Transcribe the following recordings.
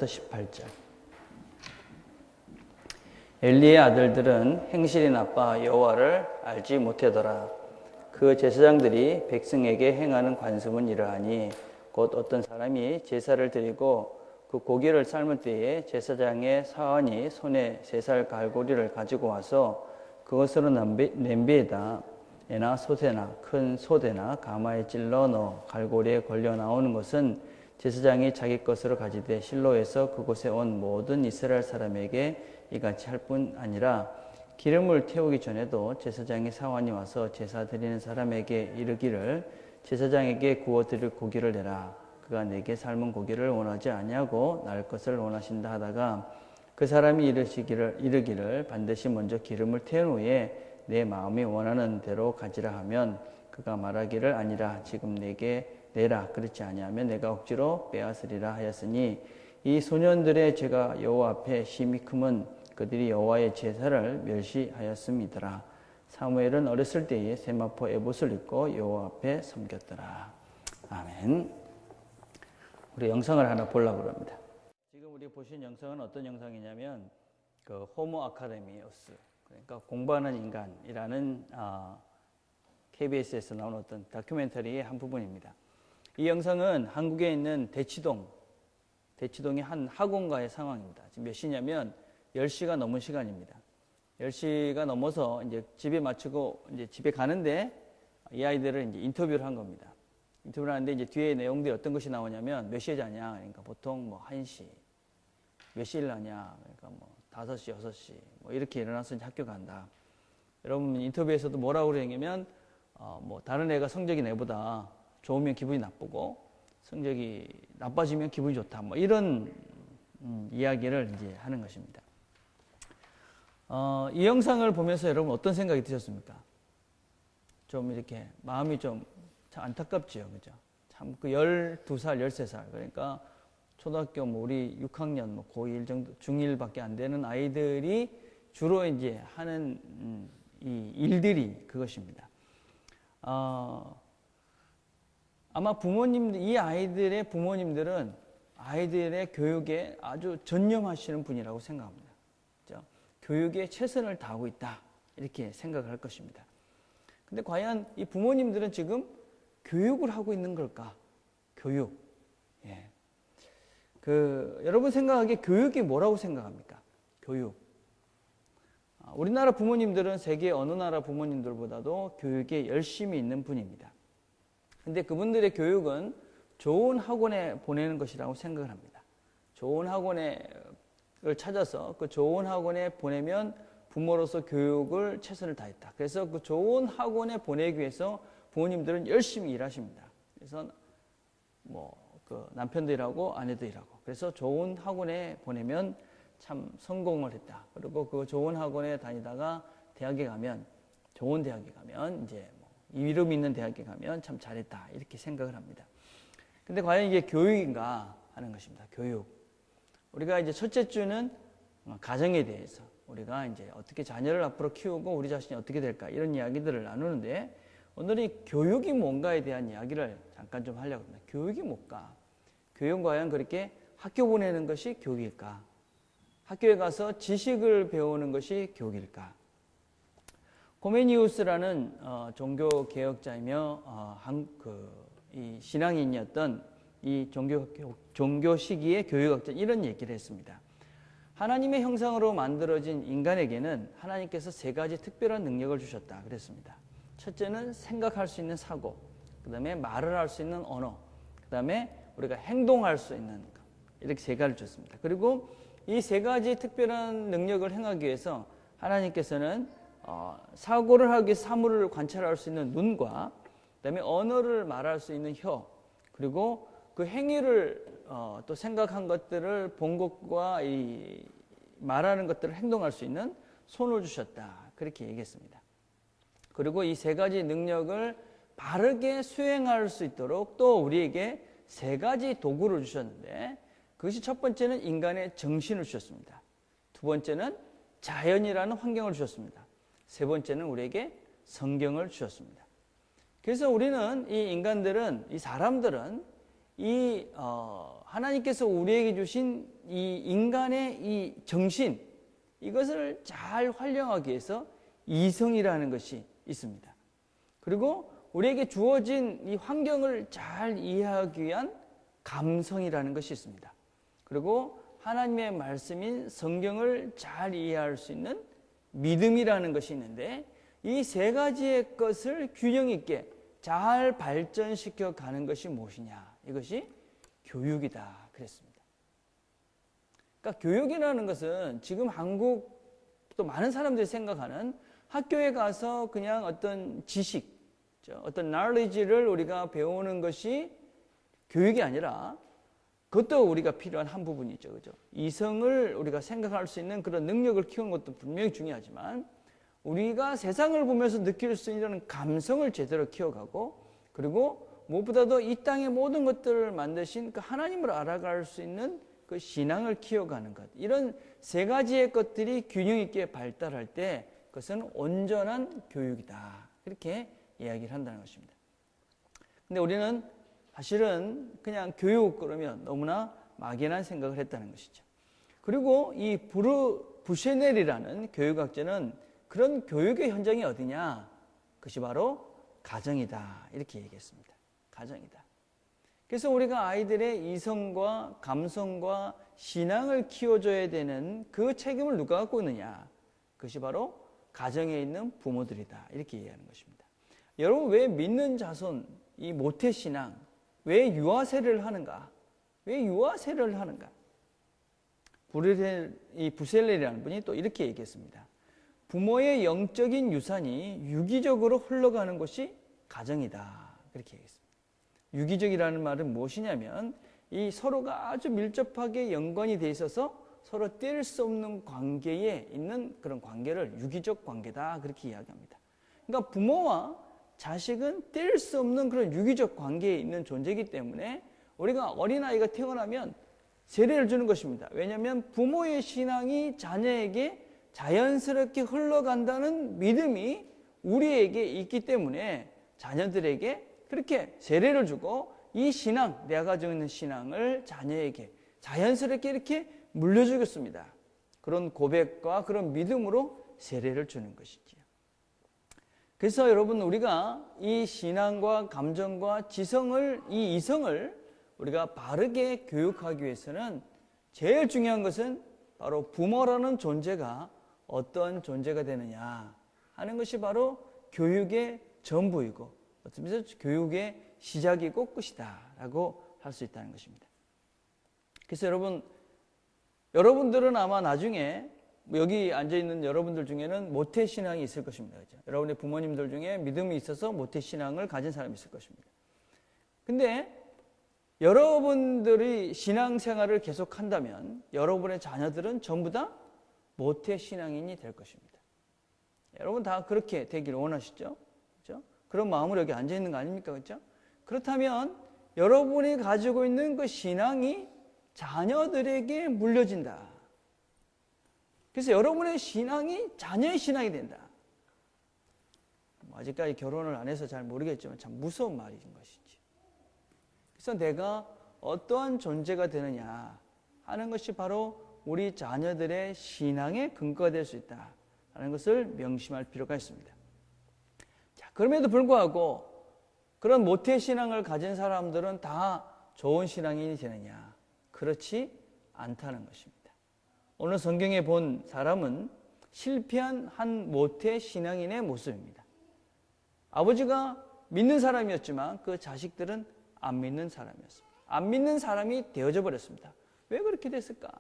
18절. 엘리의 아들들은 행실이 나빠 여호와를 알지 못하더라. 그 제사장들이 백성에게 행하는 관습은 이러하니 곧 어떤 사람이 제사를 드리고 그 고기를 삶을 때에 제사장의 사환이 손에 3살 갈고리를 가지고 와서 그것으로 냄비에다 애나 소새나 큰 소대나 가마에 찔러 넣어 갈고리에 걸려 나오는 것은 제사장이 자기 것으로 가지되 실로에서 그곳에 온 모든 이스라엘 사람에게 이같이 할 뿐 아니라 기름을 태우기 전에도 제사장의 사환이 와서 제사 드리는 사람에게 이르기를 제사장에게 구워 드릴 고기를 내라. 그가 내게 삶은 고기를 원하지 아니하고 날 것을 원하신다 하다가 그 사람이 이르기를 반드시 먼저 기름을 태운 후에 내 마음이 원하는 대로 가지라 하면 그가 말하기를 아니라 지금 내게 내라. 그렇지 아니하면 내가 억지로 빼앗으리라 하였으니 이 소년들의 죄가 여호와 앞에 심히 크면 그들이 여호와의 제사를 멸시하였음이더라. 사무엘은 어렸을 때에 세마포 에봇을 입고 여호와 앞에 섬겼더라. 아멘. 우리 영상을 하나 보려고 합니다. 지금 우리 보신 영상은 어떤 영상이냐면 그 호모 아카데미우스, 그러니까 공부하는 인간이라는 KBS에서 나온 어떤 다큐멘터리의 한 부분입니다. 이 영상은 한국에 있는 대치동의 한 학원가의 상황입니다. 지금 몇 시냐면 10시가 넘은 시간입니다. 10시가 넘어서 이제 집에 마치고 이제 집에 가는데 이 아이들을 이제 인터뷰를 한 겁니다. 인터뷰를 하는데 이제 뒤에 내용들이 어떤 것이 나오냐면 몇 시에 자냐? 그러니까 보통 뭐 1시. 몇 시에 일어나냐? 그러니까 뭐 5시, 6시. 뭐 이렇게 일어나서 이제 학교 간다. 여러분 인터뷰에서도 뭐라고 그러냐면 뭐 다른 애가 성적이 내보다 좋으면 기분이 나쁘고 성적이 나빠지면 기분이 좋다. 뭐 이런 이야기를 이제 하는 것입니다. 이 영상을 보면서 여러분 어떤 생각이 드셨습니까? 좀 이렇게 마음이 좀 참 안타깝지요. 그죠? 참 그 12살, 13살. 그러니까 초등학교 뭐 우리 6학년, 뭐 고1 정도, 중1밖에 안 되는 아이들이 주로 이제 하는 이 일들이 그것입니다. 아마 부모님들, 이 아이들의 부모님들은 아이들의 교육에 아주 전념하시는 분이라고 생각합니다. 그렇죠? 교육에 최선을 다하고 있다. 이렇게 생각을 할 것입니다. 근데 과연 이 부모님들은 지금 교육을 하고 있는 걸까? 교육. 예. 여러분 생각하기에 교육이 뭐라고 생각합니까? 교육. 우리나라 부모님들은 세계 어느 나라 부모님들보다도 교육에 열심히 있는 분입니다. 근데 그분들의 교육은 좋은 학원에 보내는 것이라고 생각을 합니다. 좋은 학원을 찾아서 그 좋은 학원에 보내면 부모로서 교육을 최선을 다했다. 그래서 그 좋은 학원에 보내기 위해서 부모님들은 열심히 일하십니다. 그래서 그 남편도 일하고 아내도 일하고. 그래서 좋은 학원에 보내면 참 성공을 했다. 그리고 그 좋은 학원에 다니다가 좋은 대학에 가면 이제 이름 있는 대학에 가면 참 잘했다. 이렇게 생각을 합니다. 근데 과연 이게 교육인가 하는 것입니다. 교육. 우리가 이제 첫째 주는 가정에 대해서 우리가 이제 어떻게 자녀를 앞으로 키우고 우리 자신이 어떻게 될까 이런 이야기들을 나누는데 오늘은 교육이 뭔가에 대한 이야기를 잠깐 좀 하려고 합니다. 교육이 뭘까? 교육은 과연 그렇게 학교 보내는 것이 교육일까? 학교에 가서 지식을 배우는 것이 교육일까? 코메니우스라는 종교 개혁자이며 이 신앙인이었던 이 종교 시기의 교육학자 이런 얘기를 했습니다. 하나님의 형상으로 만들어진 인간에게는 하나님께서 3가지 특별한 능력을 주셨다 그랬습니다. 첫째는 생각할 수 있는 사고, 그 다음에 말을 할 수 있는 언어, 그 다음에 우리가 행동할 수 있는 것, 이렇게 3가지를 줬습니다. 그리고 이 3가지 특별한 능력을 행하기 위해서 하나님께서는 사고를 하기 위해서 사물을 관찰할 수 있는 눈과 그 다음에 언어를 말할 수 있는 혀, 그리고 그 행위를 또 생각한 것들을 본 것과 이 말하는 것들을 행동할 수 있는 손을 주셨다. 그렇게 얘기했습니다. 그리고 이 3가지 능력을 바르게 수행할 수 있도록 또 우리에게 3가지 도구를 주셨는데 그것이 첫 번째는 인간의 정신을 주셨습니다. 두 번째는 자연이라는 환경을 주셨습니다. 세 번째는 우리에게 성경을 주셨습니다. 그래서 우리는 이 인간들은, 이 사람들은 이 하나님께서 우리에게 주신 이 인간의 이 정신, 이것을 잘 활용하기 위해서 이성이라는 것이 있습니다. 그리고 우리에게 주어진 이 환경을 잘 이해하기 위한 감성이라는 것이 있습니다. 그리고 하나님의 말씀인 성경을 잘 이해할 수 있는 믿음이라는 것이 있는데, 이 세 가지의 것을 균형 있게 잘 발전시켜 가는 것이 무엇이냐? 이것이 교육이다 그랬습니다. 그러니까 교육이라는 것은 지금 한국 또 많은 사람들이 생각하는 학교에 가서 그냥 어떤 지식, 어떤 knowledge를 우리가 배우는 것이 교육이 아니라, 그것도 우리가 필요한 한 부분이죠. 그죠? 이성을 우리가 생각할 수 있는 그런 능력을 키우는 것도 분명히 중요하지만, 우리가 세상을 보면서 느낄 수 있는 감성을 제대로 키워가고, 그리고 무엇보다도 이 땅의 모든 것들을 만드신 그 하나님을 알아갈 수 있는 그 신앙을 키워가는 것, 이런 세 가지의 것들이 균형 있게 발달할 때 그것은 온전한 교육이다, 그렇게 이야기를 한다는 것입니다. 근데 우리는 사실은 그냥 교육 그러면 너무나 막연한 생각을 했다는 것이죠. 그리고 이 부쉐넬이라는 교육학자는 그런 교육의 현장이 어디냐? 그것이 바로 가정이다, 이렇게 얘기했습니다. 가정이다. 그래서 우리가 아이들의 이성과 감성과 신앙을 키워줘야 되는 그 책임을 누가 갖고 있느냐? 그것이 바로 가정에 있는 부모들이다, 이렇게 이해하는 것입니다. 여러분, 왜 믿는 자손, 이 모태신앙, 왜 유아세를 하는가? 왜 유아세를 하는가? 이 부셀렐이라는 분이 또 이렇게 얘기했습니다. 부모의 영적인 유산이 유기적으로 흘러가는 곳이 가정이다, 그렇게 얘기했습니다. 유기적이라는 말은 무엇이냐면, 이 서로가 아주 밀접하게 연관이 돼 있어서 서로 뗄 수 없는 관계에 있는 그런 관계를 유기적 관계다, 그렇게 이야기합니다. 그러니까 부모와 자식은 뗄 수 없는 그런 유기적 관계에 있는 존재이기 때문에 우리가 어린아이가 태어나면 세례를 주는 것입니다. 왜냐하면 부모의 신앙이 자녀에게 자연스럽게 흘러간다는 믿음이 우리에게 있기 때문에 자녀들에게 그렇게 세례를 주고, 이 신앙, 내가 가지고 있는 신앙을 자녀에게 자연스럽게 이렇게 물려주겠습니다. 그런 고백과 그런 믿음으로 세례를 주는 것이지요. 그래서 여러분, 우리가 이 신앙과 감정과 이 이성을 우리가 바르게 교육하기 위해서는 제일 중요한 것은 바로 부모라는 존재가 어떤 존재가 되느냐 하는 것이 바로 교육의 전부이고, 어떤 면에서 교육의 시작이고 끝이다 라고 할 수 있다는 것입니다. 그래서 여러분들은 아마 나중에 여기 앉아있는 여러분들 중에는 모태신앙이 있을 것입니다. 그렇죠? 여러분의 부모님들 중에 믿음이 있어서 모태신앙을 가진 사람이 있을 것입니다. 근데 여러분들이 신앙생활을 계속한다면 여러분의 자녀들은 전부 다 모태신앙인이 될 것입니다. 여러분 다 그렇게 되기를 원하시죠? 그렇죠? 그런 마음으로 여기 앉아있는 거 아닙니까? 그렇죠? 그렇다면 여러분이 가지고 있는 그 신앙이 자녀들에게 물려진다. 그래서 여러분의 신앙이 자녀의 신앙이 된다. 아직까지 결혼을 안 해서 잘 모르겠지만 참 무서운 말인 것이지. 그래서 내가 어떠한 존재가 되느냐 하는 것이 바로 우리 자녀들의 신앙의 근거가 될 수 있다는 것을 명심할 필요가 있습니다. 자, 그럼에도 불구하고 그런 모태신앙을 가진 사람들은 다 좋은 신앙인이 되느냐? 그렇지 않다는 것입니다. 오늘 성경에 본 사람은 실패한 한 모태신앙인의 모습입니다. 아버지가 믿는 사람이었지만 그 자식들은 안 믿는 사람이었습니다. 안 믿는 사람이 되어져 버렸습니다. 왜 그렇게 됐을까?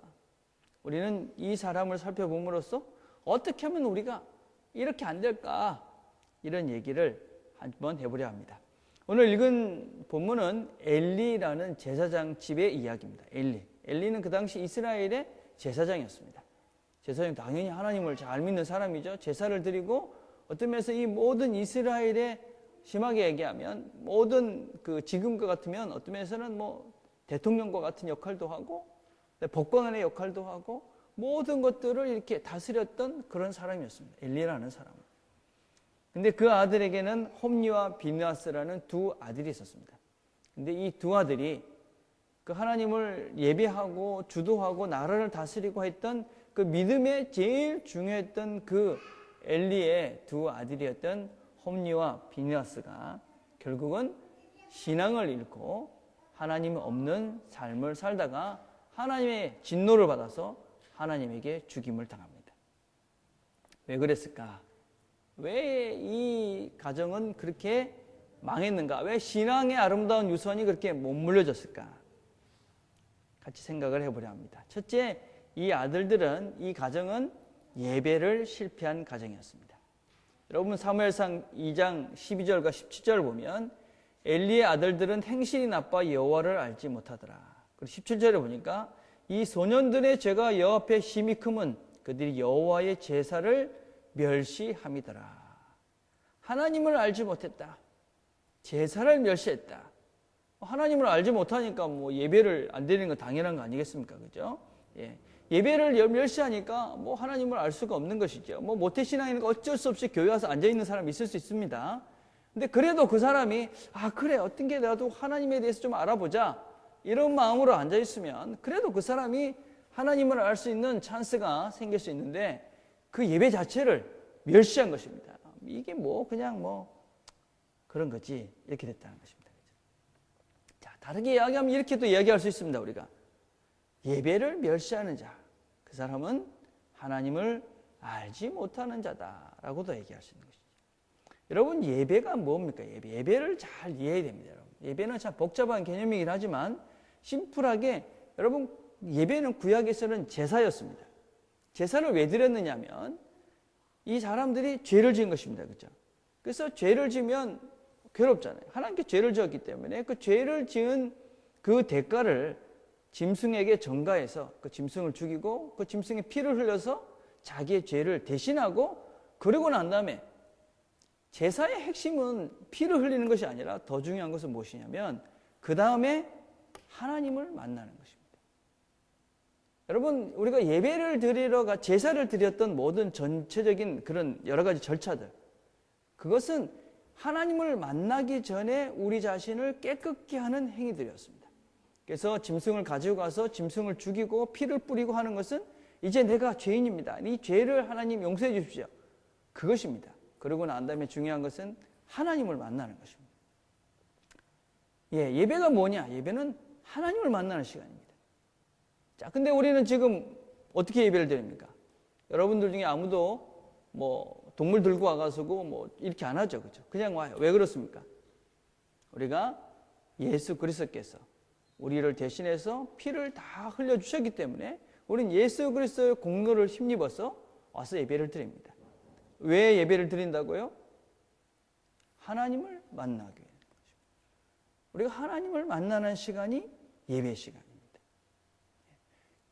우리는 이 사람을 살펴봄으로써 어떻게 하면 우리가 이렇게 안 될까? 이런 얘기를 한번 해보려 합니다. 오늘 읽은 본문은 엘리라는 제사장 집의 이야기입니다. 엘리는 그 당시 이스라엘의 제사장이었습니다. 제사장 당연히 하나님을 잘 믿는 사람이죠. 제사를 드리고 어떤 면에서 이 모든 이스라엘의 심하게 얘기하면 모든 그 지금과 같으면 어떤 면에서는 뭐 대통령과 같은 역할도 하고 법관의 역할도 하고 모든 것들을 이렇게 다스렸던 그런 사람이었습니다. 엘리라는 사람은. 근데 그 아들에게는 홈리와 비느하스라는 두 아들이 있었습니다. 근데 이 두 아들이 그 하나님을 예배하고 주도하고 나라를 다스리고 했던 그 믿음에 제일 중요했던 그 엘리의 두 아들이었던 홈리와 비느하스가 결국은 신앙을 잃고 하나님이 없는 삶을 살다가 하나님의 진노를 받아서 하나님에게 죽임을 당합니다. 왜 그랬을까? 왜 이 가정은 그렇게 망했는가? 왜 신앙의 아름다운 유선이 그렇게 못 물려졌을까? 같이 생각을 해보려 합니다. 첫째, 이 아들들은, 이 가정은 예배를 실패한 가정이었습니다. 여러분 사무엘상 2장 12절과 17절 보면 엘리의 아들들은 행실이 나빠 여호와를 알지 못하더라. 그리고 17절에 보니까 이 소년들의 죄가 여호와 앞에 심히 크면 그들이 여호와의 제사를 멸시함이더라. 하나님을 알지 못했다. 제사를 멸시했다. 하나님을 알지 못하니까 뭐 예배를 안 드리는 건 당연한 거 아니겠습니까? 그죠? 예. 예배를 멸시하니까 뭐 하나님을 알 수가 없는 것이죠. 뭐 모태신앙이니까 어쩔 수 없이 교회 와서 앉아있는 사람이 있을 수 있습니다. 근데 그래도 그 사람이 그래 어떤 게 나도 하나님에 대해서 좀 알아보자 이런 마음으로 앉아있으면 그래도 그 사람이 하나님을 알 수 있는 찬스가 생길 수 있는데 그 예배 자체를 멸시한 것입니다. 이게 뭐 그냥 뭐 그런 거지 이렇게 됐다는 것입니다. 자, 다르게 이야기하면 이렇게도 이야기할 수 있습니다. 우리가 예배를 멸시하는 자, 그 사람은 하나님을 알지 못하는 자다라고도 얘기할 수 있는 것이죠. 여러분 예배가 뭡니까? 예배를 잘 이해해야 됩니다. 여러분. 예배는 참 복잡한 개념이긴 하지만 심플하게 여러분 예배는 구약에서는 제사였습니다. 제사를 왜 드렸느냐면 이 사람들이 죄를 지은 것입니다. 그렇죠? 그래서 죄를 지면 괴롭잖아요. 하나님께 죄를 지었기 때문에 그 죄를 지은 그 대가를 짐승에게 전가해서 그 짐승을 죽이고 그 짐승의 피를 흘려서 자기의 죄를 대신하고 그러고 난 다음에 제사의 핵심은 피를 흘리는 것이 아니라 더 중요한 것은 무엇이냐면 그 다음에 하나님을 만나는 것입니다. 여러분 우리가 예배를 드리러 제사를 드렸던 모든 전체적인 그런 여러 가지 절차들 그것은 하나님을 만나기 전에 우리 자신을 깨끗게 하는 행위들이었습니다. 그래서 짐승을 가지고 가서 짐승을 죽이고 피를 뿌리고 하는 것은 이제 내가 죄인입니다. 이 죄를 하나님 용서해 주십시오. 그것입니다. 그러고 난 다음에 중요한 것은 하나님을 만나는 것입니다. 예배가 뭐냐? 예배는 하나님을 만나는 시간입니다. 자, 근데 우리는 지금 어떻게 예배를 드립니까? 여러분들 중에 아무도 뭐 동물 들고 와가지고 뭐 이렇게 안 하죠. 그죠? 그냥 와요. 왜 그렇습니까? 우리가 예수 그리스도께서 우리를 대신해서 피를 다 흘려주셨기 때문에 우리는 예수 그리스도의 공로를 힘입어서 와서 예배를 드립니다. 왜 예배를 드린다고요? 하나님을 만나기 위해. 우리가 하나님을 만나는 시간이 예배 시간입니다.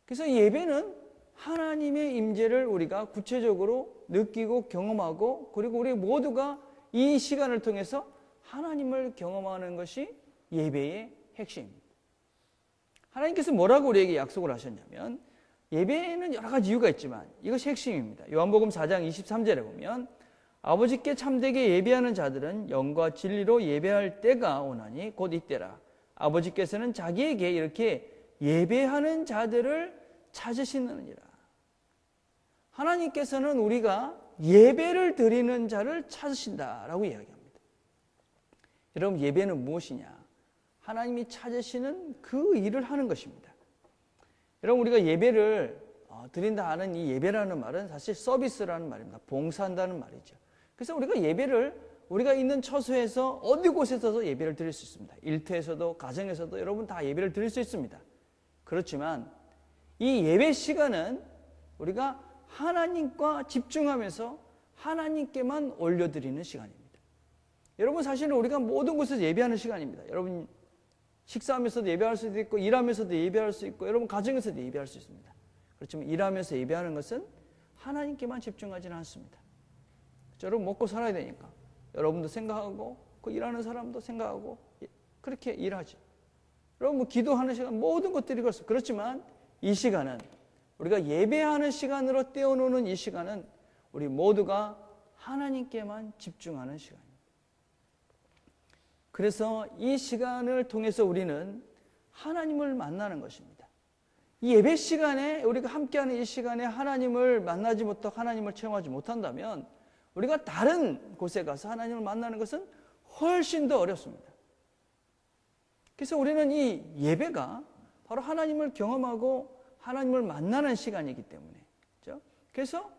그래서 예배는 하나님의 임재를 우리가 구체적으로 느끼고 경험하고 그리고 우리 모두가 이 시간을 통해서 하나님을 경험하는 것이 예배의 핵심입니다. 하나님께서 뭐라고 우리에게 약속을 하셨냐면 예배에는 여러 가지 이유가 있지만 이것이 핵심입니다. 요한복음 4장 23절에 보면 아버지께 참되게 예배하는 자들은 영과 진리로 예배할 때가 오나니 곧 이때라. 아버지께서는 자기에게 이렇게 예배하는 자들을 찾으시느니라. 하나님께서는 우리가 예배를 드리는 자를 찾으신다라고 이야기합니다. 여러분 예배는 무엇이냐? 하나님이 찾으시는 그 일을 하는 것입니다. 여러분 우리가 예배를 드린다 하는 이 예배라는 말은 사실 서비스라는 말입니다. 봉사한다는 말이죠. 그래서 우리가 예배를 우리가 있는 처소에서 어디 곳에서도 예배를 드릴 수 있습니다. 일터에서도 가정에서도 여러분 다 예배를 드릴 수 있습니다. 그렇지만 이 예배 시간은 우리가 하나님과 집중하면서 하나님께만 올려드리는 시간입니다. 여러분 사실은 우리가 모든 곳에서 예배하는 시간입니다. 여러분 식사하면서도 예배할 수도 있고 일하면서도 예배할 수 있고 여러분 가정에서도 예배할 수 있습니다. 그렇지만 일하면서 예배하는 것은 하나님께만 집중하지는 않습니다. 여러분 먹고 살아야 되니까 여러분도 생각하고 그 일하는 사람도 생각하고 그렇게 일하지. 여러분 뭐 기도하는 시간 모든 것들이 그렇습니다. 그렇지만 이 시간은 우리가 예배하는 시간으로 떼어놓는 이 시간은 우리 모두가 하나님께만 집중하는 시간입니다. 그래서 이 시간을 통해서 우리는 하나님을 만나는 것입니다. 이 예배 시간에 우리가 함께하는 이 시간에 하나님을 만나지 못하고 하나님을 체험하지 못한다면 우리가 다른 곳에 가서 하나님을 만나는 것은 훨씬 더 어렵습니다. 그래서 우리는 이 예배가 바로 하나님을 경험하고 하나님을 만나는 시간이기 때문에, 그렇죠? 그래서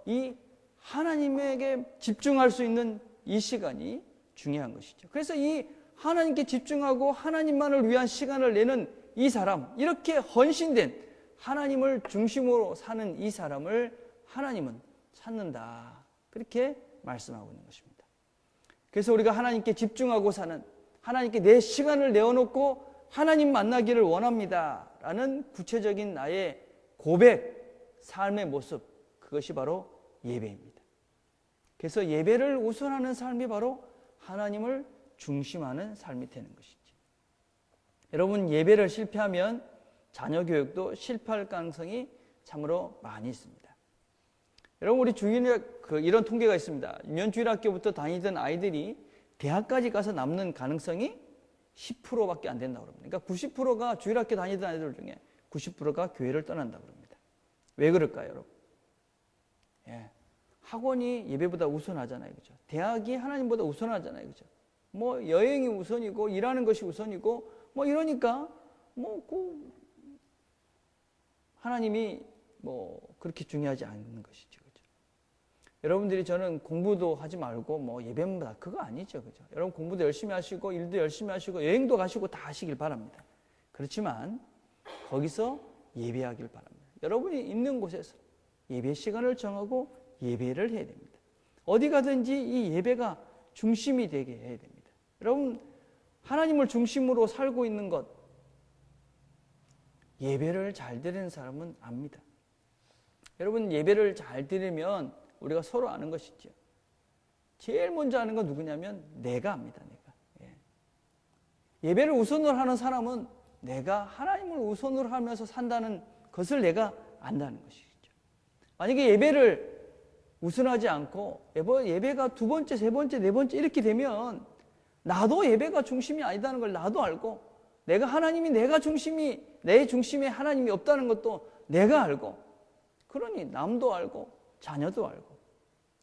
이 하나님에게 집중할 수 있는 이 시간이 중요한 것이죠. 그래서 이 하나님께 집중하고 하나님만을 위한 시간을 내는 이 사람, 이렇게 헌신된 하나님을 중심으로 사는 이 사람을 하나님은 찾는다, 그렇게 말씀하고 있는 것입니다. 그래서 우리가 하나님께 집중하고 사는, 하나님께 내 시간을 내어놓고 하나님 만나기를 원합니다 라는 구체적인 나의 고백, 삶의 모습, 그것이 바로 예배입니다. 그래서 예배를 우선하는 삶이 바로 하나님을 중심하는 삶이 되는 것이죠. 여러분, 예배를 실패하면 자녀 교육도 실패할 가능성이 참으로 많이 있습니다. 여러분, 우리 주일에 이런 통계가 있습니다. 유년주일학교부터 다니던 아이들이 대학까지 가서 남는 가능성이 10%밖에 안 된다고 합니다. 그러니까 90%가 주일학교 다니던 아이들 중에 90%가 교회를 떠난다고 합니다. 왜 그럴까요, 여러분? 예. 학원이 예배보다 우선하잖아요, 그죠? 대학이 하나님보다 우선하잖아요, 그죠? 뭐 여행이 우선이고 일하는 것이 우선이고 뭐 이러니까 하나님이 그렇게 중요하지 않는 것이죠, 그죠? 여러분들이 저는 공부도 하지 말고 예배만 다 그거 아니죠, 그죠? 여러분 공부도 열심히 하시고 일도 열심히 하시고 여행도 가시고 다 하시길 바랍니다. 그렇지만 거기서 예배하길 바랍니다. 여러분이 있는 곳에서 예배 시간을 정하고 예배를 해야 됩니다. 어디 가든지 이 예배가 중심이 되게 해야 됩니다. 여러분, 하나님을 중심으로 살고 있는 것, 예배를 잘 드리는 사람은 압니다. 여러분, 예배를 잘 드리면 우리가 서로 아는 것이죠. 제일 먼저 아는 건 누구냐면 내가 압니다. 내가. 예배를 우선으로 하는 사람은 내가 하나님을 우선으로 하면서 산다는 것을 내가 안다는 것이죠. 만약에 예배를 우선하지 않고 예배가 두 번째, 세 번째, 네 번째 이렇게 되면 나도 예배가 중심이 아니다는 걸 나도 알고, 내가 하나님이 내 중심에 하나님이 없다는 것도 내가 알고, 그러니 남도 알고 자녀도 알고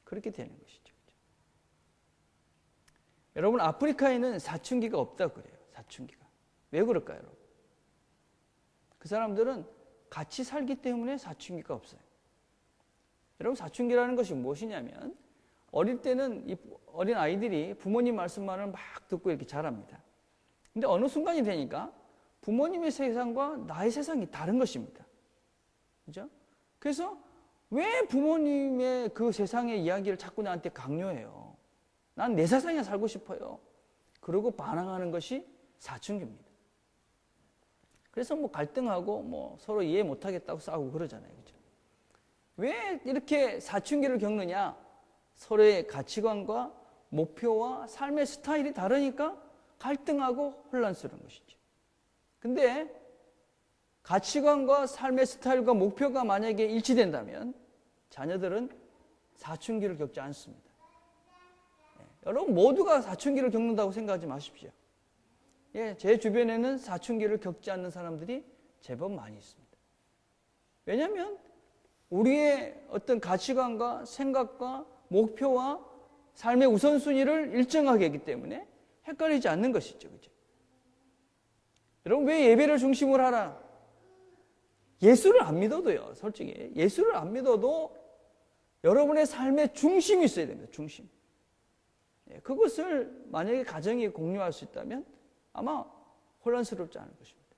그렇게 되는 것이죠. 여러분, 아프리카에는 사춘기가 없다고 그래요. 사춘기가. 왜 그럴까요, 여러분? 그 사람들은 같이 살기 때문에 사춘기가 없어요. 여러분, 사춘기라는 것이 무엇이냐면 어릴 때는 이 어린 아이들이 부모님 말씀만을 막 듣고 이렇게 자랍니다. 근데 어느 순간이 되니까 부모님의 세상과 나의 세상이 다른 것입니다. 그죠? 그래서 왜 부모님의 그 세상의 이야기를 자꾸 나한테 강요해요? 난 내 세상에 살고 싶어요. 그러고 반항하는 것이 사춘기입니다. 그래서 갈등하고 서로 이해 못하겠다고 싸우고 그러잖아요. 그죠? 왜 이렇게 사춘기를 겪느냐? 서로의 가치관과 목표와 삶의 스타일이 다르니까 갈등하고 혼란스러운 것이죠. 근데 가치관과 삶의 스타일과 목표가 만약에 일치된다면 자녀들은 사춘기를 겪지 않습니다. 여러분 모두가 사춘기를 겪는다고 생각하지 마십시오. 제 주변에는 사춘기를 겪지 않는 사람들이 제법 많이 있습니다. 왜냐하면 우리의 어떤 가치관과 생각과 목표와 삶의 우선순위를 일정하게 하기 때문에 헷갈리지 않는 것이죠. 그죠? 여러분, 왜 예배를 중심으로 하라? 예수를 안 믿어도요, 솔직히. 예수를 안 믿어도 여러분의 삶의 중심이 있어야 됩니다. 중심. 그것을 만약에 가정이 공유할 수 있다면 아마 혼란스럽지 않을 것입니다.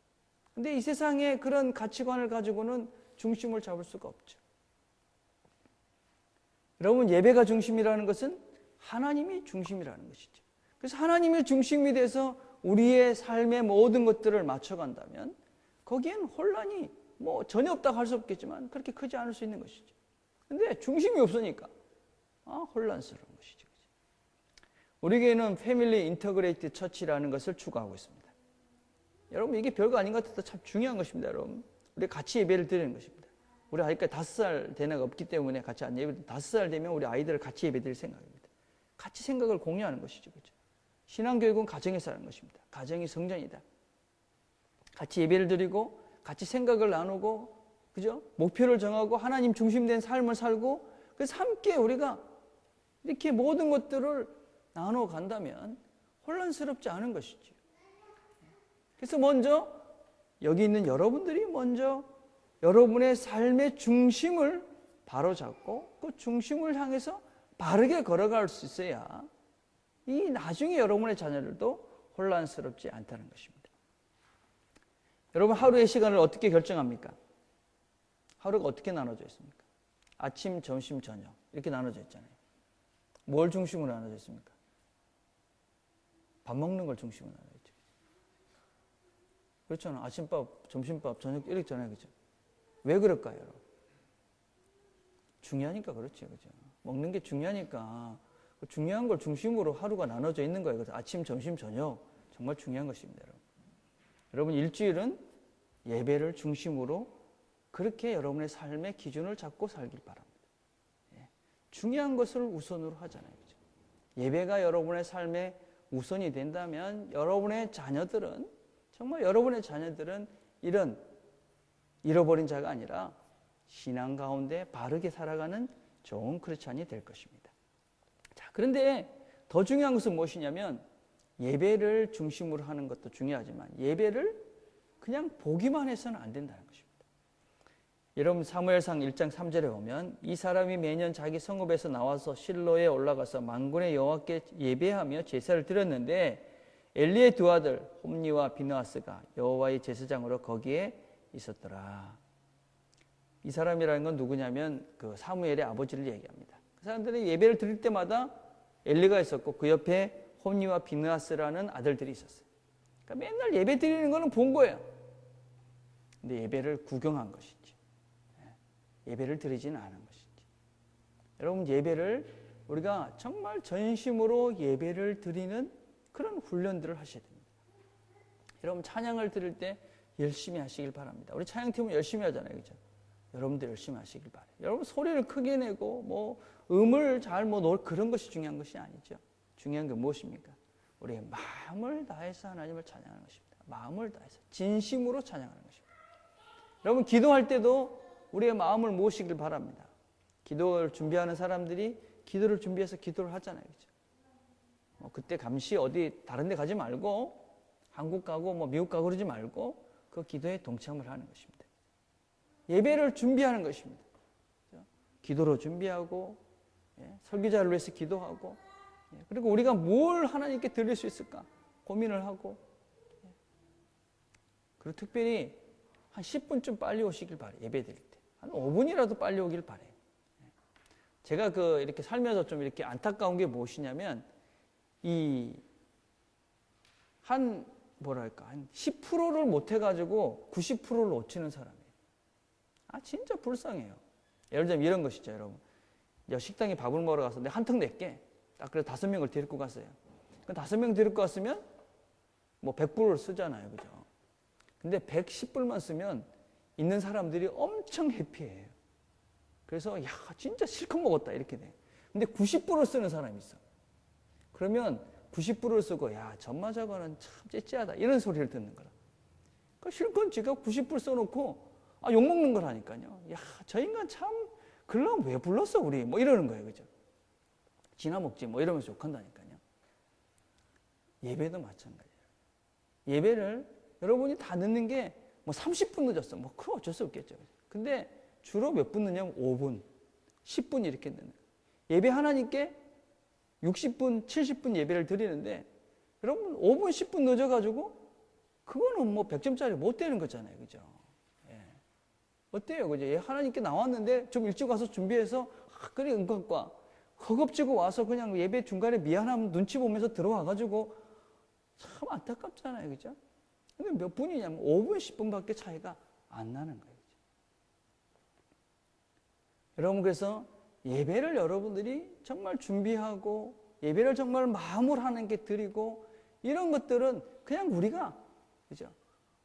근데 이 세상에 그런 가치관을 가지고는 중심을 잡을 수가 없죠. 여러분, 예배가 중심이라는 것은 하나님이 중심이라는 것이죠. 그래서 하나님이 중심이 돼서 우리의 삶의 모든 것들을 맞춰간다면 거기엔 혼란이 전혀 없다고 할 수 없겠지만 그렇게 크지 않을 수 있는 것이죠. 근데 중심이 없으니까 혼란스러운 것이죠. 우리 교회는 패밀리 인터그레이트 처치라는 것을 추구하고 있습니다. 여러분, 이게 별거 아닌 것 같아도 참 중요한 것입니다. 여러분, 우리 같이 예배를 드리는 것입니다. 우리 아이까지 5살 된 애가 없기 때문에 같이 안 예배, 5살 되면 우리 아이들을 같이 예배 드릴 생각입니다. 같이 생각을 공유하는 것이죠. 그렇죠? 신앙교육은 가정에서 하는 것입니다. 가정이 성전이다. 같이 예배를 드리고 같이 생각을 나누고 그죠? 목표를 정하고 하나님 중심된 삶을 살고 그래서 함께 우리가 이렇게 모든 것들을 나눠 간다면 혼란스럽지 않은 것이죠. 그래서 먼저 여기 있는 여러분들이 먼저 여러분의 삶의 중심을 바로잡고 그 중심을 향해서 바르게 걸어갈 수 있어야 이 나중에 여러분의 자녀들도 혼란스럽지 않다는 것입니다. 여러분 하루의 시간을 어떻게 결정합니까? 하루가 어떻게 나눠져 있습니까? 아침, 점심, 저녁 이렇게 나눠져 있잖아요. 뭘 중심으로 나눠져 있습니까? 밥 먹는 걸 중심으로 나눠져 있죠. 그렇잖아요. 아침밥, 점심밥, 저녁 이렇게 잖아요. 그죠? 왜 그럴까요, 여러분? 중요하니까 그렇죠. 그죠? 먹는 게 중요하니까 중요한 걸 중심으로 하루가 나눠져 있는 거예요. 그래서 아침, 점심, 저녁 정말 중요한 것입니다, 여러분. 여러분 일주일은 예배를 중심으로 그렇게 여러분의 삶의 기준을 잡고 살길 바랍니다. 예. 중요한 것을 우선으로 하잖아요. 그죠? 예배가 여러분의 삶의 우선이 된다면 여러분의 자녀들은 정말 여러분의 자녀들은 이런 잃어버린 자가 아니라 신앙 가운데 바르게 살아가는 좋은 크리스찬이 될 것입니다. 자, 그런데 더 중요한 것은 무엇이냐면 예배를 중심으로 하는 것도 중요하지만 예배를 그냥 보기만 해서는 안 된다는 것입니다. 여러분 사무엘상 1장 3절에 보면 이 사람이 매년 자기 성읍에서 나와서 실로에 올라가서 만군의 여호와께 예배하며 제사를 드렸는데 엘리의 두 아들 홈니와 비느하스가 여호와의 제사장으로 거기에 있었더라. 이 사람이라는 건 누구냐면 그 사무엘의 아버지를 얘기합니다. 그 사람들이 예배를 드릴 때마다 엘리가 있었고 그 옆에 홈니와 비느하스라는 아들들이 있었어요. 그러니까 맨날 예배 드리는 거는 본 거예요. 근데 예배를 구경한 것인지 예배를 드리지는 않은 것인지 여러분 예배를 우리가 정말 전심으로 예배를 드리는 그런 훈련들을 하셔야 됩니다. 여러분 찬양을 드릴 때 열심히 하시길 바랍니다. 우리 찬양팀은 열심히 하잖아요. 그죠? 여러분들 열심히 하시길 바라요. 여러분 소리를 크게 내고 뭐 음을 잘 그런 것이 중요한 것이 아니죠. 중요한 게 무엇입니까? 우리의 마음을 다해서 하나님을 찬양하는 것입니다. 마음을 다해서 진심으로 찬양하는 것입니다. 여러분 기도할 때도 우리의 마음을 모으시길 바랍니다. 기도를 준비하는 사람들이 기도를 준비해서 기도를 하잖아요. 그죠? 그때 감시 어디 다른 데 가지 말고 한국 가고 미국 가고 그러지 말고 그 기도에 동참을 하는 것입니다. 예배를 준비하는 것입니다. 그죠? 기도로 준비하고 설교자를 위해서 기도하고 그리고 우리가 뭘 하나님께 드릴 수 있을까 고민을 하고 그리고 특별히 한 10분쯤 빨리 오시길 바래요. 예배 드릴 때. 한 5분이라도 빨리 오길 바래요. 제가 이렇게 살면서 좀 이렇게 안타까운 게 무엇이냐면 한 10%를 못 해가지고 90%를 놓치는 사람이에요. 진짜 불쌍해요. 예를 들면 이런 것이죠, 여러분. 식당에 밥을 먹으러 가서 내가 한 턱 낼게. 딱 그래서 5명을 데리고 갔어요. 그 5명 데리고 갔으면 100불을 쓰잖아요. 그죠? 근데 110불만 쓰면 있는 사람들이 엄청 해피해요. 그래서 진짜 실컷 먹었다 이렇게 돼. 근데 90불을 쓰는 사람이 있어. 그러면 90불을 쓰고 전마저거는 참 째째하다 이런 소리를 듣는 거라. 그러니까 실컷 지가 90불 써놓고 욕먹는 거라니까요. 저 인간 참 그러려면 왜 불렀어 우리 이러는 거예요. 그죠? 지나 먹지 이러면서 욕한다니까요. 예배도 마찬가지예요. 예배를 여러분이 다 늦는 게 30분 늦었어. 그럼 어쩔 수 없겠죠. 근데 주로 몇 분 늦냐면 5분, 10분 이렇게 늦는 거예요. 예배 하나님께 60분, 70분 예배를 드리는데 여러분 5분, 10분 늦어가지고 그거는 100점짜리 못 되는 거잖아요. 그죠? 어때요? 그죠? 하나님께 나왔는데 좀 일찍 와서 준비해서 그래 은근과 허겁지겁 와서 그냥 예배 중간에 미안함 눈치 보면서 들어와가지고 참 안타깝잖아요. 그죠? 근데 몇 분이냐면 5분, 10분밖에 차이가 안 나는 거예요. 그죠? 여러분 그래서 예배를 여러분들이 정말 준비하고 예배를 정말 마음으로 하는 게 드리고 이런 것들은 그냥 우리가 그죠?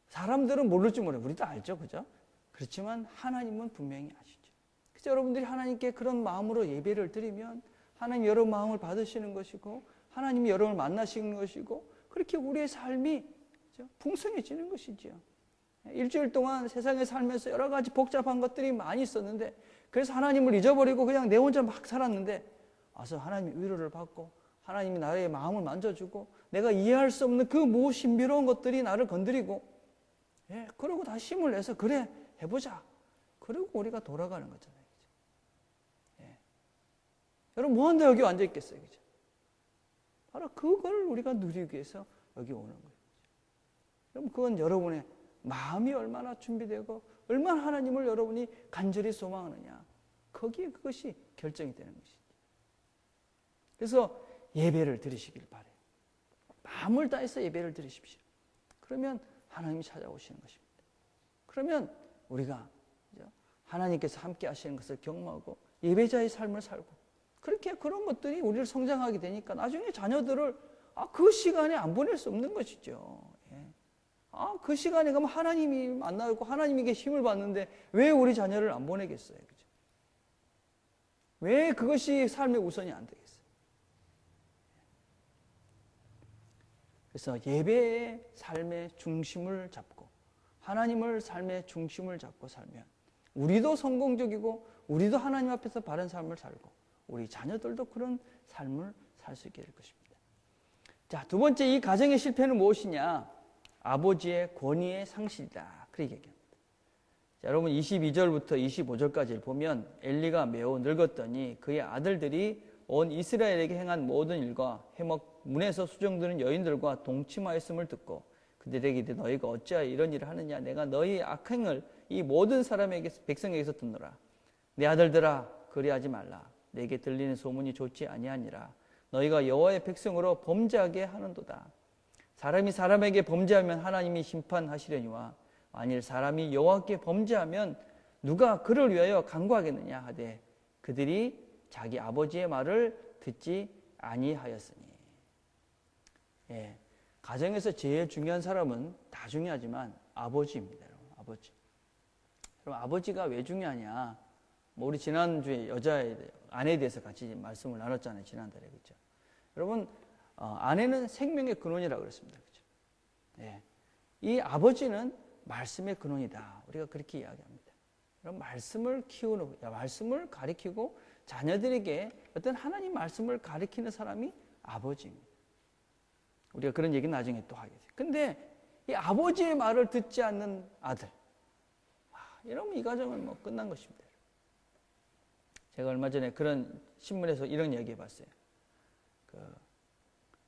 사람들은 모를지 몰라요. 우리도 알죠. 그죠? 그렇지만 하나님은 분명히 아시죠. 그래서 여러분들이 하나님께 그런 마음으로 예배를 드리면 하나님 여러분 마음을 받으시는 것이고 하나님이 여러분을 만나시는 것이고 그렇게 우리의 삶이 그죠? 풍성해지는 것이죠. 일주일 동안 세상에 살면서 여러 가지 복잡한 것들이 많이 있었는데, 그래서 하나님을 잊어버리고 그냥 내 혼자 막 살았는데, 와서 하나님의 위로를 받고 하나님이 나의 마음을 만져주고 내가 이해할 수 없는 그 신비로운 것들이 나를 건드리고, 그러고 다시 힘을 내서 그래 해보자. 그리고 우리가 돌아가는 거잖아요. 여러분 뭐한다 여기 앉아 있겠어요, 그죠? 바로 그걸 우리가 누리기 위해서 여기 오는 거예요. 그럼 그건 여러분의 마음이 얼마나 준비되고 얼마나 하나님을 여러분이 간절히 소망하느냐, 거기에 그것이 결정이 되는 것이죠. 그래서 예배를 드리시길 바래요. 마음을 다해서 예배를 드리십시오. 그러면 하나님이 찾아오시는 것입니다. 그러면 우리가 하나님께서 함께 하시는 것을 경험하고 예배자의 삶을 살고, 그렇게 그런 것들이 우리를 성장하게 되니까 나중에 자녀들을 그 시간에 안 보낼 수 없는 것이죠. 그 시간에 가면 하나님이 만나고 하나님에게 힘을 받는데 왜 우리 자녀를 안 보내겠어요? 그죠? 왜 그것이 삶의 우선이 안 되겠어요? 그래서 예배의 삶의 중심을 잡고 하나님을 삶의 중심을 잡고 살면 우리도 성공적이고 우리도 하나님 앞에서 바른 삶을 살고 우리 자녀들도 그런 삶을 살 수 있게 될 것입니다. 자, 두 번째, 이 가정의 실패는 무엇이냐? 아버지의 권위의 상실이다. 그렇게 얘기합니다. 자, 여러분 22절부터 25절까지를 보면 엘리가 매우 늙었더니 그의 아들들이 온 이스라엘에게 행한 모든 일과 해먹 문에서 수정드는 여인들과 동침하였음을 듣고 그들에게 이르되 너희가 어찌하여 이런 일을 하느냐? 내가 너희 악행을 이 모든 사람에게 백성에게서 듣노라. 내 아들들아, 그리하지 말라. 내게 들리는 소문이 좋지 아니하니라. 너희가 여호와의 백성으로 범죄하게 하는도다. 사람이 사람에게 범죄하면 하나님이 심판하시려니와 만일 사람이 여호와께 범죄하면 누가 그를 위하여 간구하겠느냐 하되 그들이 자기 아버지의 말을 듣지 아니하였으니. 가정에서 제일 중요한 사람은 다 중요하지만 아버지입니다. 여러분, 아버지. 그럼 아버지가 왜 중요하냐? 우리 지난주에 아내에 대해서 같이 말씀을 나눴잖아요. 지난달에. 그죠? 여러분, 아내는 생명의 근원이라고 그랬습니다. 그죠? 이 아버지는 말씀의 근원이다. 우리가 그렇게 이야기합니다. 그럼 말씀을 키우는, 말씀을 가리키고 자녀들에게 어떤 하나님 말씀을 가리키는 사람이 아버지입니다. 우리가 그런 얘기는 나중에 또 하겠어요. 근데 이 아버지의 말을 듣지 않는 아들. 이러면 이 가정은 뭐 끝난 것입니다. 제가 얼마 전에 그런 신문에서 이런 이야기 해봤어요.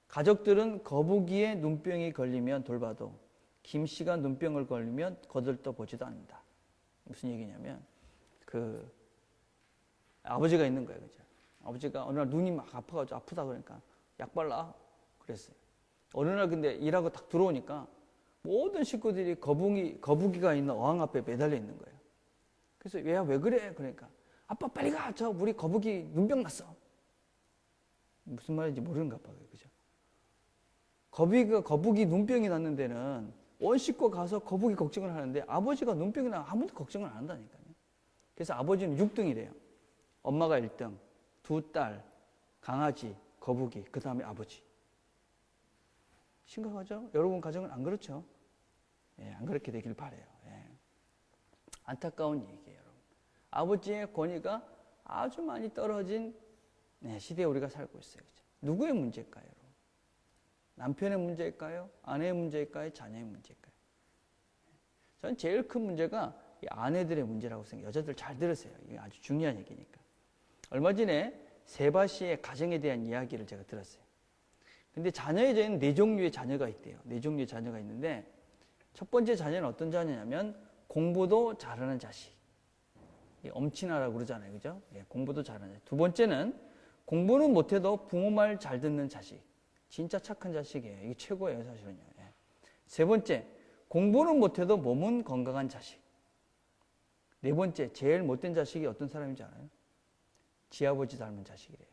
가족들은 거북이의 눈병이 걸리면 돌봐도 김씨가 눈병을 걸리면 거들떠 보지도 않는다. 무슨 얘기냐면 아버지가 있는 거예요. 그죠? 아버지가 어느 날 눈이 막 아파가지고 아프다 그러니까 약 발라 그랬어요. 어느 날 근데 일하고 딱 들어오니까 모든 식구들이 거북이가 있는 어항 앞에 매달려 있는 거예요. 그래서 왜 그래? 그러니까 아빠 빨리 가. 우리 거북이 눈병 났어. 무슨 말인지 모르는가 봐요. 그죠? 거북이 눈병이 났는 데는 온 식구 가서 거북이 걱정을 하는데 아버지가 눈병이 나면 아무도 걱정을 안 한다니까요. 그래서 아버지는 6등이래요. 엄마가 1등, 2딸, 강아지, 거북이, 그 다음에 아버지. 심각하죠? 여러분 가정은 안 그렇죠? 안 그렇게 되길 바라요. 안타까운 얘기예요, 여러분. 아버지의 권위가 아주 많이 떨어진 시대에 우리가 살고 있어요. 그죠? 누구의 문제일까요, 여러분? 남편의 문제일까요? 아내의 문제일까요? 자녀의 문제일까요? 저는 제일 큰 문제가 이 아내들의 문제라고 생각해요. 여자들 잘 들으세요. 이게 아주 중요한 얘기니까. 얼마 전에 세바 씨의 가정에 대한 이야기를 제가 들었어요. 근데 자녀에 대한 4종류의 자녀가 있대요. 4종류의 자녀가 있는데 첫 번째 자녀는 어떤 자녀냐면 공부도 잘하는 자식. 엄친아라고 그러잖아요. 그죠? 공부도 잘하는 자식. 두 번째는 공부는 못해도 부모 말 잘 듣는 자식. 진짜 착한 자식이에요. 이게 최고예요, 사실은요. 세 번째, 공부는 못해도 몸은 건강한 자식. 네 번째, 제일 못된 자식이 어떤 사람인지 알아요? 지아버지 닮은 자식이래요.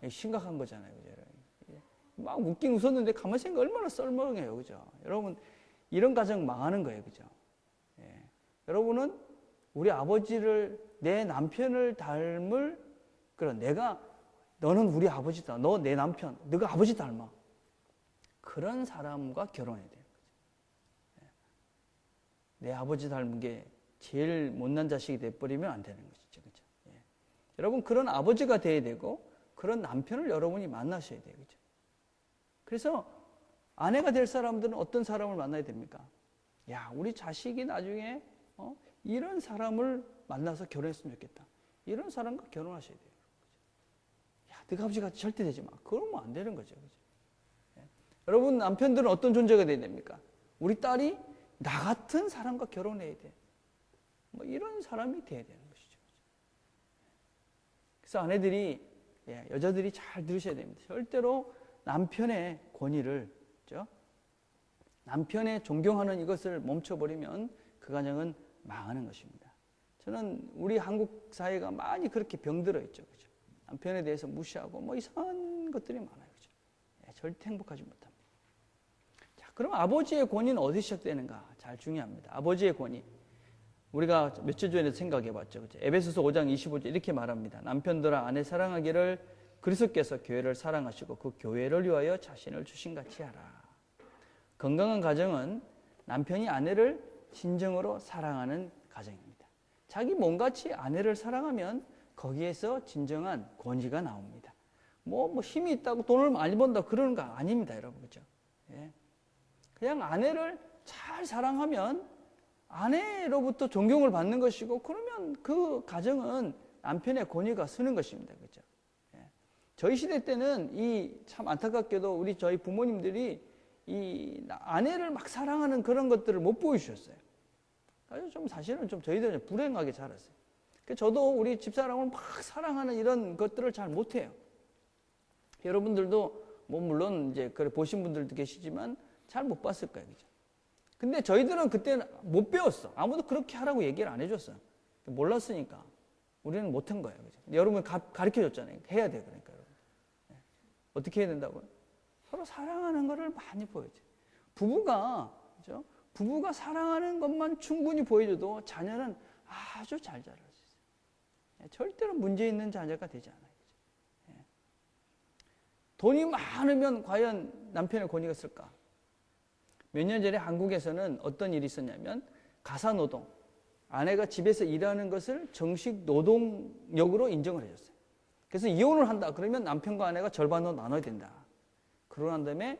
심각한 거잖아요. 그죠? 막 웃긴 웃었는데 가만히 생각하면 얼마나 썰렁해요. 그죠? 여러분, 이런 가정 망하는 거예요. 그죠? 여러분은 우리 아버지를, 내 남편을 닮을, 너는 우리 아버지다. 너 내 남편, 너가 아버지 닮아. 그런 사람과 결혼해야 돼요. 내 아버지 닮은 게 제일 못난 자식이 돼버리면 안 되는 것이죠. 그죠? 예. 여러분, 그런 아버지가 돼야 되고, 그런 남편을 여러분이 만나셔야 돼요. 그죠? 그래서 아내가 될 사람들은 어떤 사람을 만나야 됩니까? 야, 우리 자식이 나중에, 이런 사람을 만나서 결혼했으면 좋겠다. 이런 사람과 결혼하셔야 돼요. 그죠? 야, 너가 아버지같이 절대 되지 마. 그러면 안 되는 거죠. 그죠? 예. 여러분, 남편들은 어떤 존재가 돼야 됩니까? 우리 딸이 나 같은 사람과 결혼해야 돼. 뭐 이런 사람이 돼야 되는 것이죠. 그래서 아내들이, 여자들이 잘 들으셔야 됩니다. 절대로 남편의 권위를, 그렇죠? 남편의 존경하는 이것을 멈춰버리면 그 가정은 망하는 것입니다. 저는 우리 한국 사회가 많이 그렇게 병들어 있죠. 그죠? 남편에 대해서 무시하고 뭐 이상한 것들이 많아요. 그죠? 절대 행복하지 못합니다. 자, 그럼 아버지의 권위는 어디 시작되는가? 잘 중요합니다. 아버지의 권위. 우리가 며칠 전에 생각해 봤죠. 그죠? 에베소서 5장 25절 이렇게 말합니다. 남편들아 아내 사랑하기를 그리스도께서 교회를 사랑하시고 그 교회를 위하여 자신을 주신 같이 하라. 건강한 가정은 남편이 아내를 진정으로 사랑하는 가정입니다. 자기 몸같이 아내를 사랑하면 거기에서 진정한 권위가 나옵니다. 뭐 힘이 있다고 돈을 많이 번다 그러는 거 아닙니다, 여러분. 그죠? 예. 그냥 아내를 잘 사랑하면 아내로부터 존경을 받는 것이고, 그러면 그 가정은 남편의 권위가 서는 것입니다. 그죠? 예. 저희 시대 때는 참 안타깝게도 저희 부모님들이 이 아내를 막 사랑하는 그런 것들을 못 보여주셨어요. 그래서 좀 사실은 좀 저희들은 불행하게 자랐어요. 저도 우리 집사람을 막 사랑하는 이런 것들을 잘 못해요. 여러분들도 뭐 물론 이제 그래 보신 분들도 계시지만 잘 못 봤을 거예요. 그죠? 근데 저희들은 그때는 못 배웠어. 아무도 그렇게 하라고 얘기를 안 해줬어요. 몰랐으니까. 우리는 못한 거예요. 그죠? 여러분 가르쳐 줬잖아요. 해야 돼. 그러니까 여러분. 어떻게 해야 된다고요? 서로 사랑하는 것을 많이 보여줘요. 부부가, 그죠? 부부가 사랑하는 것만 충분히 보여줘도 자녀는 아주 잘 자랄 수 있어요. 절대로 문제 있는 자녀가 되지 않아요. 그죠? 돈이 많으면 과연 남편의 권위가 쓸까? 몇 년 전에 한국에서는 어떤 일이 있었냐면 가사노동, 아내가 집에서 일하는 것을 정식 노동력으로 인정을 해줬어요. 그래서 이혼을 한다 그러면 남편과 아내가 절반으로 나눠야 된다. 그러고 난 다음에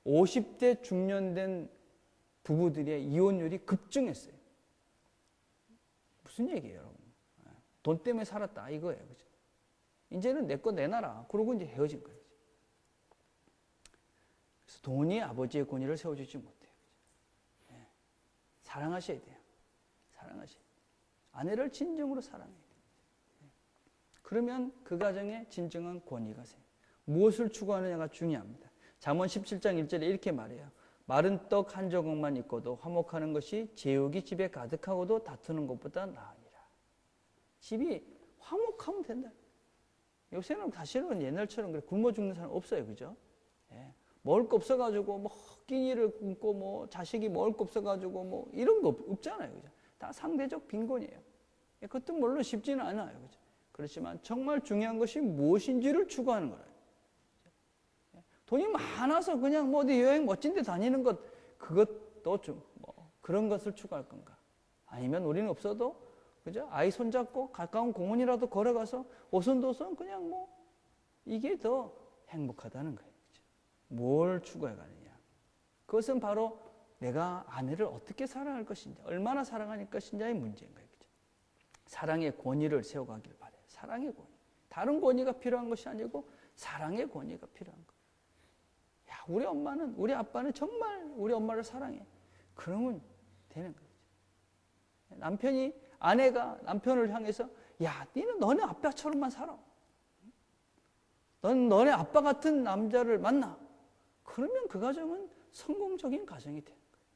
50대 중년 된 부부들의 이혼율이 급증했어요. 무슨 얘기예요, 여러분? 돈 때문에 살았다 이거예요. 그죠? 이제는 내 거 내놔라. 그러고 이제 헤어진 거예요. 그래서 돈이 아버지의 권위를 세워주지 못해요. 네. 사랑하셔야 돼요. 사랑하셔야 돼요. 아내를 진정으로 사랑해야 돼요. 네. 그러면 그 가정에 진정한 권위가 생겨요. 무엇을 추구하느냐가 중요합니다. 잠언 17장 1절에 이렇게 말해요. 마른 떡 한 조각만 있고도 화목하는 것이 제육이 집에 가득하고도 다투는 것보다 나으니라. 집이 화목하면 된다. 요새는 사실은 옛날처럼 굶어 죽는 사람 없어요. 그죠? 예. 먹을 거 없어가지고 뭐 끼니를 굶고 뭐 자식이 먹을 거 없어가지고 뭐 이런 거 없잖아요. 그죠? 다 상대적 빈곤이에요. 그것도 물론 쉽지는 않아요. 그죠? 그렇지만 정말 중요한 것이 무엇인지를 추구하는 거예요. 돈이 많아서 그냥 뭐 어디 여행 멋진 데 다니는 것, 그것도 좀 뭐 그런 것을 추구할 건가? 아니면 우리는 없어도, 그죠? 아이 손잡고 가까운 공원이라도 걸어가서 오손도손 그냥 뭐 이게 더 행복하다는 거예요. 그죠? 뭘 추구해 가느냐? 그것은 바로 내가 아내를 어떻게 사랑할 것인지, 얼마나 사랑할 것인지의 문제인 거예요. 그죠? 사랑의 권위를 세워가길 바래요. 사랑의 권위. 다른 권위가 필요한 것이 아니고 사랑의 권위가 필요한 거예요. 야, 우리 아빠는 정말 우리 엄마를 사랑해. 그러면 되는 거죠. 아내가 남편을 향해서, 야, 너는 너네 아빠처럼만 살아. 넌 너네 아빠 같은 남자를 만나. 그러면 그 가정은 성공적인 가정이 되는 거예요.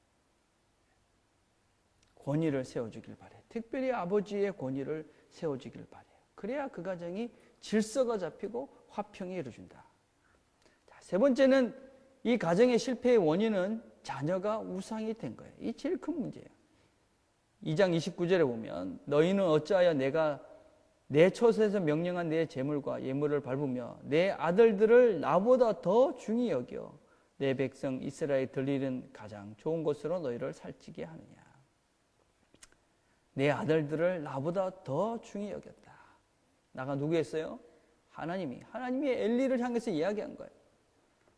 권위를 세워주길 바래요. 특별히 아버지의 권위를 세워주길 바래요. 그래야 그 가정이 질서가 잡히고 화평이 이루어진다. 세 번째는 이 가정의 실패의 원인은 자녀가 우상이 된 거예요. 이 제일 큰 문제예요. 2장 29절에 보면 너희는 어찌하여 내가 내 처소에서 명령한 내 재물과 예물을 밟으며 내 아들들을 나보다 더 중히 여겨 내 백성 이스라엘에 들리는 가장 좋은 곳으로 너희를 살찌게 하느냐. 내 아들들을 나보다 더 중히 여겼다. 나가 누구였어요? 하나님이 엘리를 향해서 이야기한 거예요.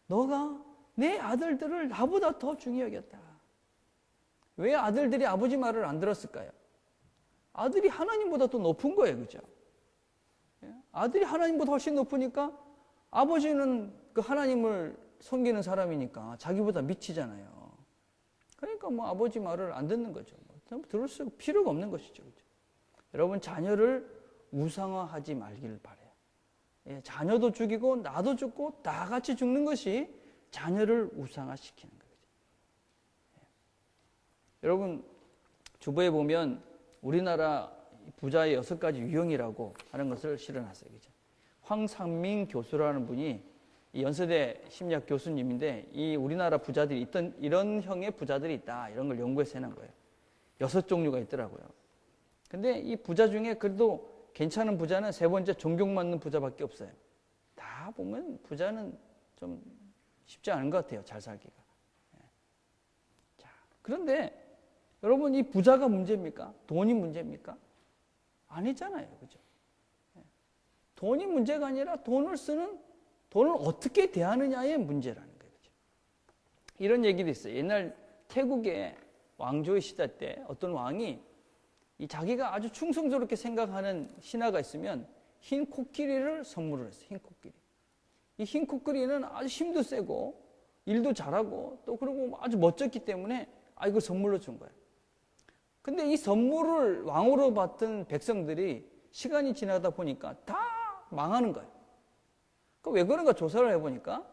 너가 내 아들들을 나보다 더 중히 여겼다. 왜 아들들이 아버지 말을 안 들었을까요? 아들이 하나님보다 더 높은 거예요. 그죠? 아들이 하나님보다 훨씬 높으니까 아버지는 그 하나님을 섬기는 사람이니까 자기보다 미치잖아요. 그러니까 뭐 아버지 말을 안 듣는 거죠. 들을 필요가 없는 것이죠. 그죠? 여러분, 자녀를 우상화하지 말기를 바라요. 자녀도 죽이고 나도 죽고 다 같이 죽는 것이 자녀를 우상화시키는 거죠. 여러분, 주보에 보면 우리나라 부자의 6가지 유형이라고 하는 것을 실어놨어요. 그죠? 황상민 교수라는 분이 이 연세대 심리학 교수님인데, 이 우리나라 부자들이 있던 이런 형의 부자들이 있다, 이런 걸 연구해서 해놓은 거예요. 6종류가 있더라고요. 근데 이 부자 중에 그래도 괜찮은 부자는 3번째 존경받는 부자밖에 없어요. 다 보면 부자는 좀 쉽지 않은 것 같아요. 잘 살기가. 자, 그런데 여러분, 이 부자가 문제입니까? 돈이 문제입니까? 아니잖아요. 그죠? 돈이 문제가 아니라 돈을 어떻게 대하느냐의 문제라는 거예요. 그죠? 이런 얘기도 있어요. 옛날 태국의 왕조의 시대 때 어떤 왕이 자기가 아주 충성스럽게 생각하는 신하가 있으면 흰 코끼리를 선물을 했어요. 흰 코끼리. 이 흰 코끼리는 아주 힘도 세고 일도 잘하고 또 그리고 아주 멋졌기 때문에 이걸 선물로 준 거예요. 근데 이 선물을 왕으로 받던 백성들이 시간이 지나다 보니까 다 망하는 거예요. 왜 그런가 조사를 해보니까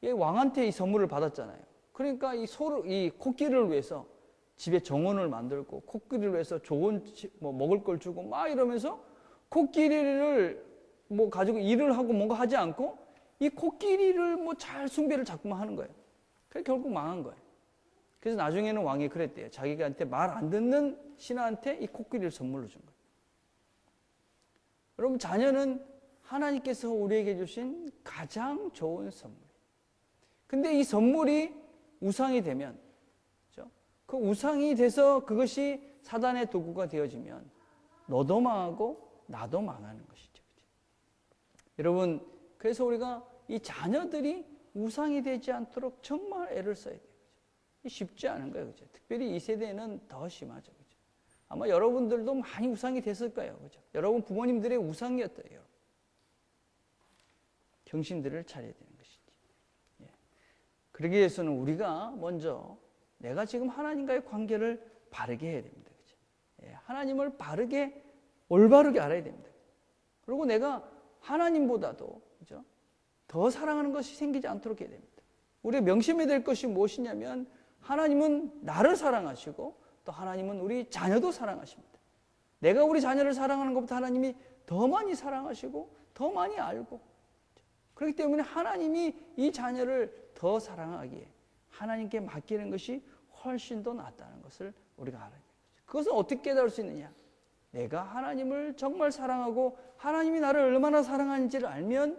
이 왕한테 이 선물을 받았잖아요. 그러니까 이 코끼리를 위해서 집에 정원을 만들고 코끼리를 위해서 좋은 먹을 걸 주고 막 이러면서 코끼리를 가지고 일을 하고 뭔가 하지 않고 이 코끼리를 잘 숭배를 자꾸만 하는 거예요. 그래서 결국 망한 거예요. 그래서 나중에는 왕이 그랬대요. 자기한테 말 안 듣는 신하한테 이 코끼리를 선물로 준 거예요. 여러분, 자녀는 하나님께서 우리에게 주신 가장 좋은 선물이에요. 근데 이 선물이 우상이 되면, 그렇죠? 그 우상이 돼서 그것이 사단의 도구가 되어지면 너도 망하고 나도 망하는 것이죠. 그렇죠? 여러분, 그래서 우리가 이 자녀들이 우상이 되지 않도록 정말 애를 써야 돼요. 쉽지 않은 거예요. 그죠? 특별히 이 세대는 더 심하죠. 그죠? 아마 여러분들도 많이 우상이 됐을 거예요. 그죠? 여러분 부모님들의 우상이었대요. 정신들을 차려야 되는 것이지. 예. 그러기 위해서는 우리가 먼저 내가 지금 하나님과의 관계를 바르게 해야 됩니다. 그죠? 예. 하나님을 바르게, 올바르게 알아야 됩니다. 그리고 내가 하나님보다도, 그죠? 더 사랑하는 것이 생기지 않도록 해야 됩니다. 우리가 명심해야 될 것이 무엇이냐면, 하나님은 나를 사랑하시고 또 하나님은 우리 자녀도 사랑하십니다. 내가 우리 자녀를 사랑하는 것보다 하나님이 더 많이 사랑하시고 더 많이 알고, 그렇기 때문에 하나님이 이 자녀를 더 사랑하기에 하나님께 맡기는 것이 훨씬 더 낫다는 것을 우리가 알아야 됩니다. 그것을 어떻게 깨달을 수 있느냐? 내가 하나님을 정말 사랑하고 하나님이 나를 얼마나 사랑하는지를 알면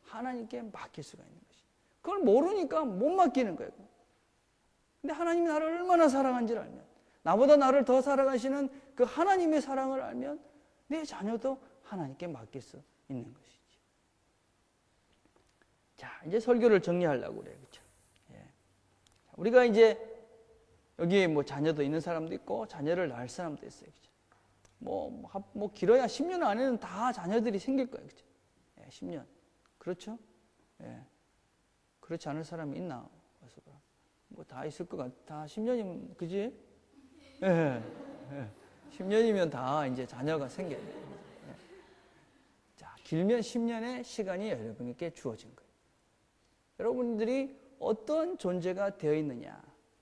하나님께 맡길 수가 있는 것이죠. 그걸 모르니까 못 맡기는 거예요. 근데 하나님이 나를 얼마나 사랑하는지를 알면, 나보다 나를 더 사랑하시는 그 하나님의 사랑을 알면 내 자녀도 하나님께 맡길 수 있는 것이지. 자, 이제 설교를 정리하려고 그래요. 그렇죠? 예. 우리가 이제 여기에 자녀도 있는 사람도 있고 자녀를 낳을 사람도 있어요. 그렇죠? 길어야 10년 안에는 다 자녀들이 생길 거예요. 그렇죠? 예, 10년. 그렇죠? 예. 그렇지 않을 사람이 있나? 다 있을 것 같아. 다 10년이면, 그지? 예. 10년이면 다 이제 자녀가 생겨요. 예. 자, 길면 10년의 시간이 여러분에게 주어진 거예요. 여러분들이 어떤 존재가 되어 있느냐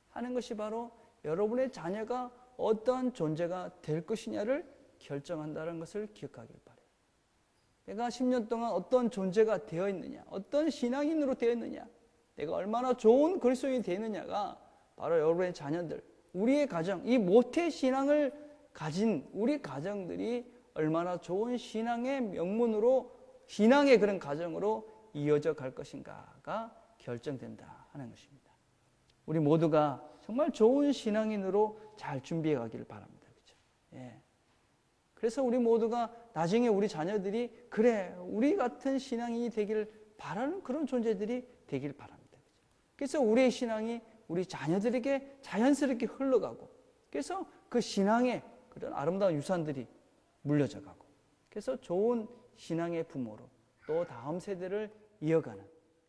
하는 것이 바로 여러분의 자녀가 어떤 존재가 될 것이냐를 결정한다는 것을 기억하길 바라요. 내가 10년 동안 어떤 존재가 되어 있느냐, 어떤 신앙인으로 되어 있느냐, 내가 얼마나 좋은 그리스도인이 되느냐가 바로 여러분의 자녀들, 우리의 가정, 이 모태 신앙을 가진 우리 가정들이 얼마나 좋은 신앙의 명문으로, 신앙의 그런 가정으로 이어져 갈 것인가가 결정된다 하는 것입니다. 우리 모두가 정말 좋은 신앙인으로 잘 준비해 가기를 바랍니다. 그렇죠? 예. 그래서 우리 모두가 나중에 우리 자녀들이 그래 우리 같은 신앙이 되기를 바라는 그런 존재들이 되길 바랍니다. 그래서 우리의 신앙이 우리 자녀들에게 자연스럽게 흘러가고 그래서 그 신앙의 그런 아름다운 유산들이 물려져 가고 그래서 좋은 신앙의 부모로 또 다음 세대를 이어가는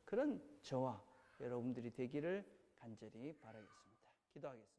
그런 저와 여러분들이 되기를 간절히 바라겠습니다. 기도하겠습니다.